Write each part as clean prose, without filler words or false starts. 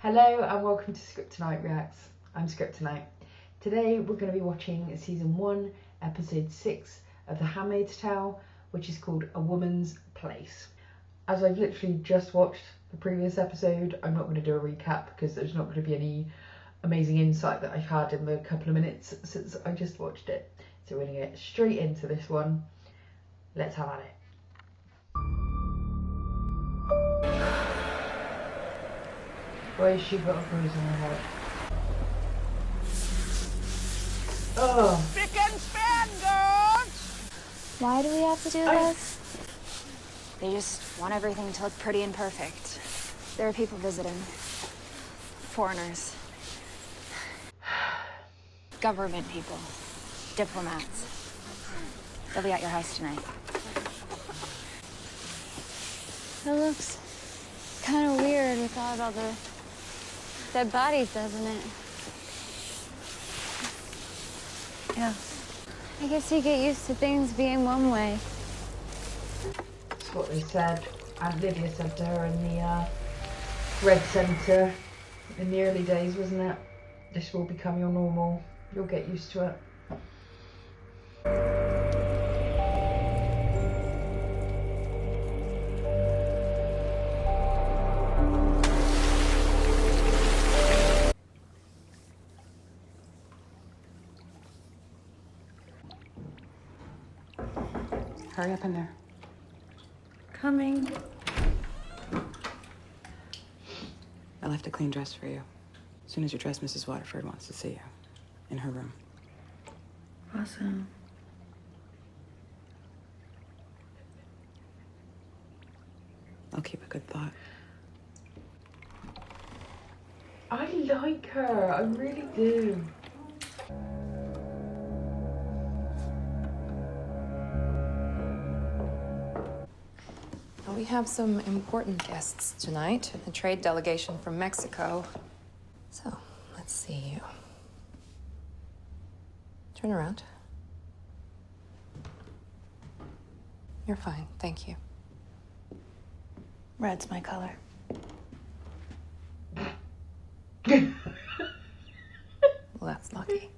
Hello and welcome to Script Tonight Reacts. I'm Script Tonight. Today we're going to be watching season 1, episode 6 of The Handmaid's Tale, which is called A Woman's Place. As I've literally just watched the previous episode, I'm not going to do a recap because there's not going to be any amazing insight that I've had in the couple of minutes since I just watched it. So we're going to get straight into this one. Let's have at it. Why has she got a bruise on her head? Oh. Spick and span, girls! Why do we have to do this? They just want everything to look pretty and perfect. There are people visiting. Foreigners. Government people. Diplomats. They'll be at your house tonight. It looks kind of weird without all the dead bodies, doesn't it? Yeah. I guess you get used to things being one way. That's what they said. Aunt Lydia said to her in the Red Centre in the early days, wasn't it? This will become your normal. You'll get used to it. Hurry up in there. Coming. I left a clean dress for you. As soon as you're dressed, Mrs. Waterford wants to see you. In her room. Awesome. I'll keep a good thought. I like her. I really do. We have some important guests tonight, a trade delegation from Mexico. So, let's see you. Turn around. You're fine, thank you. Red's my color. Well, that's lucky.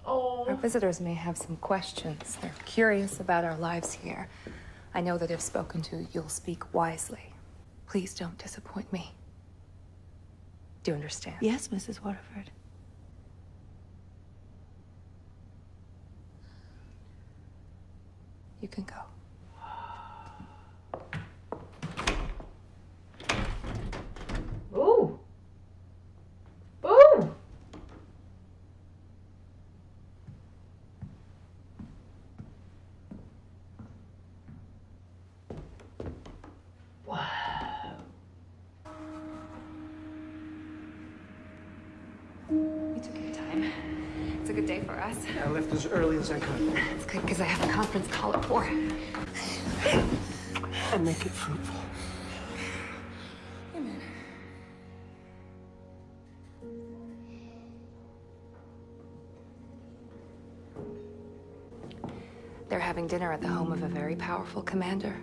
Oh. Our visitors may have some questions. They're curious about our lives here. I know that if spoken to, you'll speak wisely. Please don't disappoint me. Do you understand? Yes, Mrs. Waterford. You can go. Ooh. Ooh. Wow. You took your time. It's a good day for us. I left as early as I could. It's good because I have a conference call at 4. And make it fruitful. Amen. They're having dinner at the home of a very powerful commander.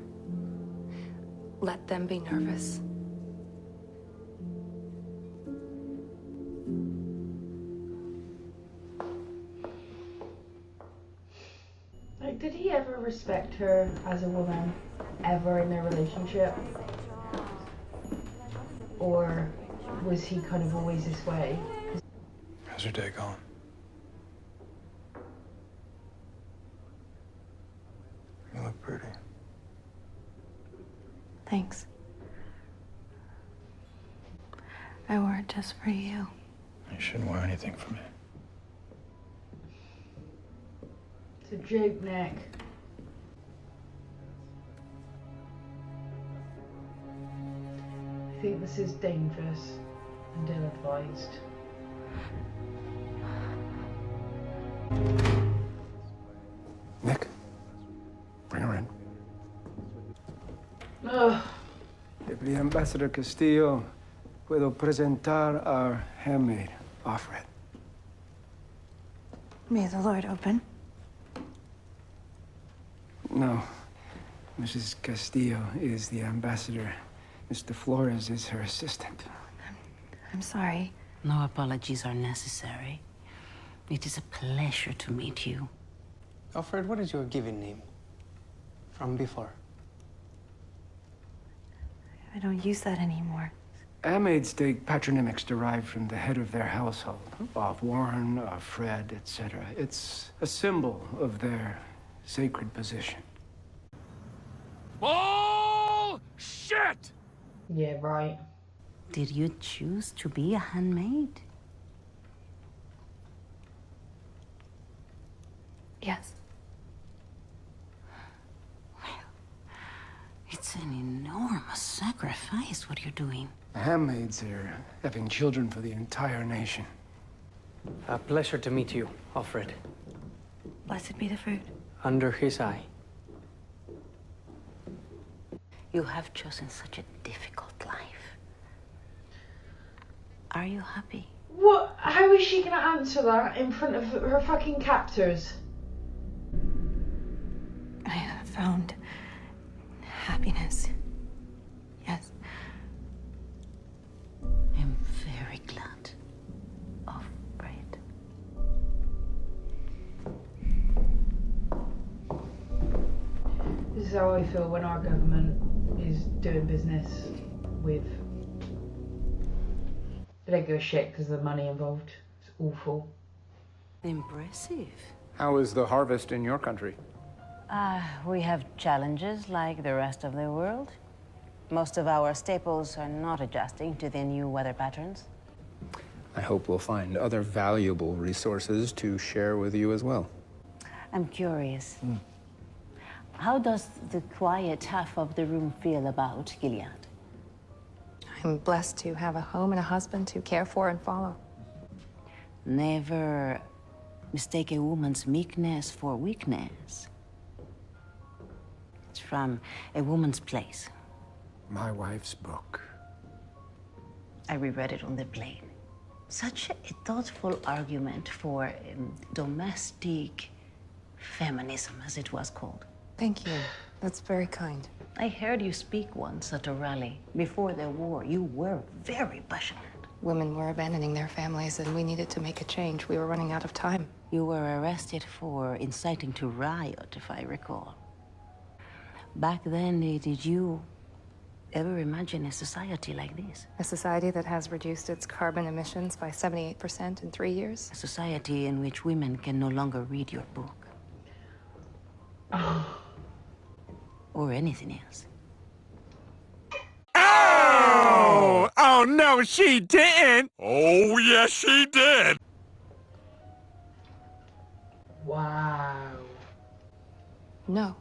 Let them be nervous. Like, did he ever respect her as a woman, ever in their relationship? Or was he kind of always this way? How's your day going? You look pretty. Thanks. I wore it just for you. You shouldn't wear anything for me. It's a joke, Nick. I think this is dangerous and ill-advised. Nick, bring her in. Ugh. Deputy Ambassador Castillo, puedo presentar our handmaid, Offred. May the Lord open. No. Mrs. Castillo is the ambassador. Mr. Flores is her assistant. I'm sorry. No apologies are necessary. It is a pleasure to meet you. Alfred, what is your given name? From before. I don't use that anymore. Handmaids take patronymics derived from the head of their household. Warren, Fred, etc. It's a symbol of their sacred position. Bullshit! Yeah, right. Did you choose to be a handmaid? Yes. It's an enormous sacrifice, what you're doing. Handmaids are having children for the entire nation. A pleasure to meet you, Alfred. Blessed be the fruit. Under his eye. You have chosen such a difficult life. Are you happy? What? How is she gonna answer that in front of her fucking captors? I have found happiness. Yes. I'm very glad of Brett. This is how I feel when our government is doing business with. They don't give a shit because of the money involved. It's awful. Impressive. How is the harvest in your country? We have challenges like the rest of the world. Most of our staples are not adjusting to the new weather patterns. I hope we'll find other valuable resources to share with you as well. I'm curious. How does the quiet half of the room feel about Gilead? I'm blessed to have a home and a husband to care for and follow. Never mistake a woman's meekness for weakness. It's from A Woman's Place. My wife's book. I reread it on the plane. Such a thoughtful argument for domestic feminism, as it was called. Thank you. That's very kind. I heard you speak once at a rally. Before the war, you were very passionate. Women were abandoning their families, and we needed to make a change. We were running out of time. You were arrested for inciting to riot, if I recall. Back then, did you ever imagine a society like this? A society that has reduced its carbon emissions by 78% in 3 years. A society in which women can no longer read your book. Or anything else. Oh! Oh, no, she didn't! Oh, yes, she did! Wow. No,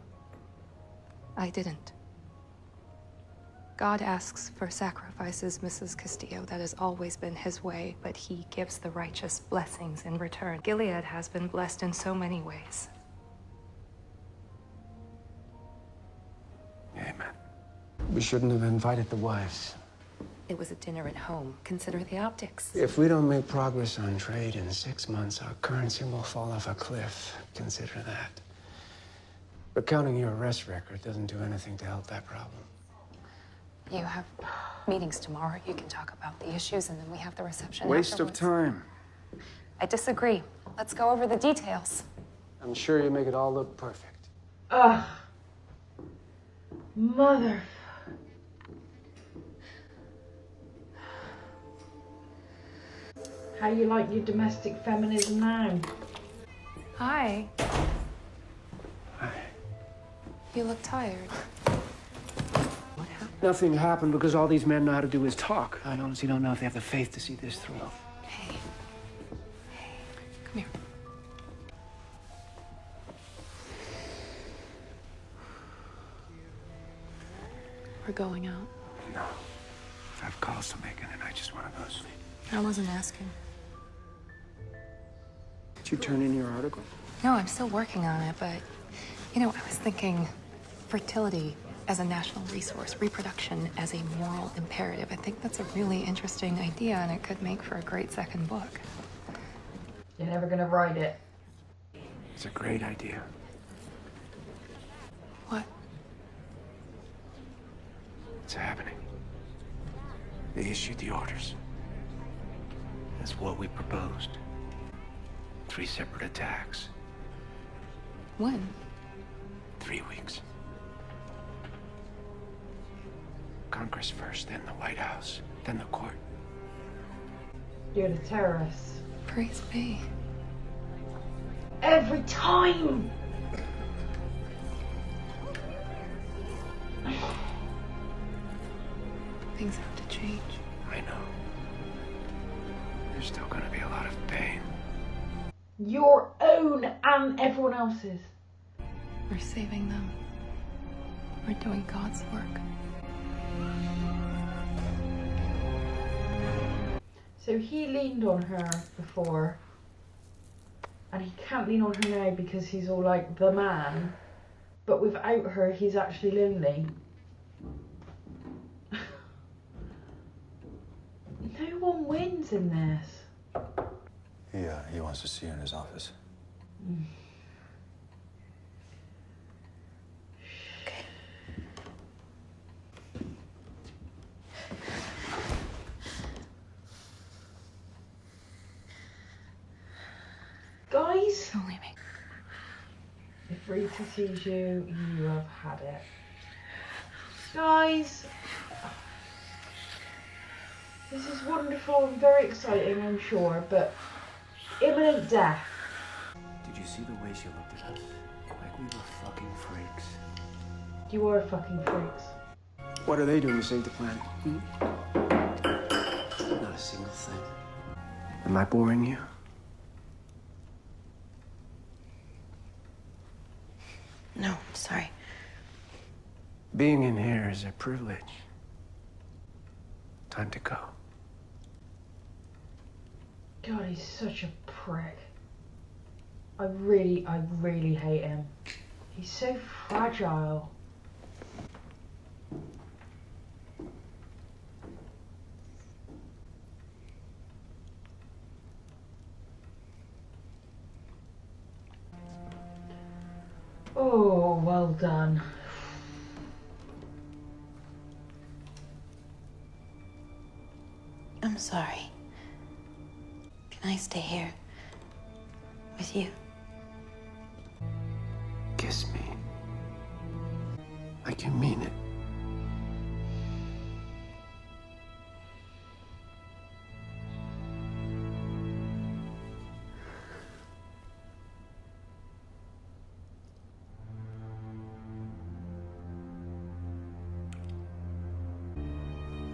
I didn't. God asks for sacrifices, Mrs. Castillo. That has always been his way, but he gives the righteous blessings in return. Gilead has been blessed in so many ways. Amen. We shouldn't have invited the wives. It was a dinner at home. Consider the optics. If we don't make progress on trade in 6 months, our currency will fall off a cliff. Consider that. But counting your arrest record doesn't do anything to help that problem. You have meetings tomorrow. You can talk about the issues, and then we have the reception Waste of afterwards. time. I disagree. Let's go over the details. I'm sure you make it all look perfect. Ugh. Mother. How you like your domestic feminism now? Hi. Hi. You look tired. Nothing happened because all these men know how to do is talk. I honestly don't know if they have the faith to see this through. Hey. Come here. We're going out. No. I have calls to make and I just want to go to sleep. I wasn't asking. Did you turn in your article? No, I'm still working on it, but, you know, I was thinking fertility as a national resource, reproduction as a moral imperative. I think that's a really interesting idea, and it could make for a great second book. You're never gonna write it. It's a great idea. What? what's happening. They issued the orders. That's what we proposed. 3 separate attacks. When? 3 weeks. Congress first, then the White House, then the court. You're the terrorists. Praise be. Every time! Things have to change. I know. There's still gonna be a lot of pain. Your own and everyone else's. We're saving them. We're doing God's work. So he leaned on her before, and he can't lean on her now because he's all like the man, but without her he's actually lonely. No one wins in this. He wants to see you in his office. Okay. Guys, Don't leave me. if Rita sees you, you have had it. Guys, this is wonderful and very exciting, I'm sure, but imminent death. Did you see the way she looked at us? Like we were fucking freaks. You are fucking freaks. What are they doing to save the planet? Not a single thing. Am I boring you? No, sorry. Being in here is a privilege. Time to go. God, he's such a prick. I really hate him. He's so fragile. Oh, well done. I'm sorry. Can I stay here with you? Kiss me. Like you mean it.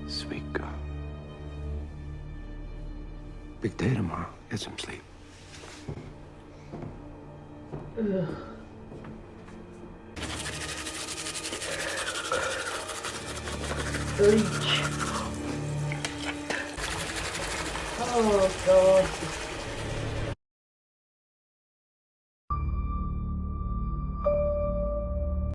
Sweet girl. Big day tomorrow. Get some sleep. Ugh. Bleach. Oh God.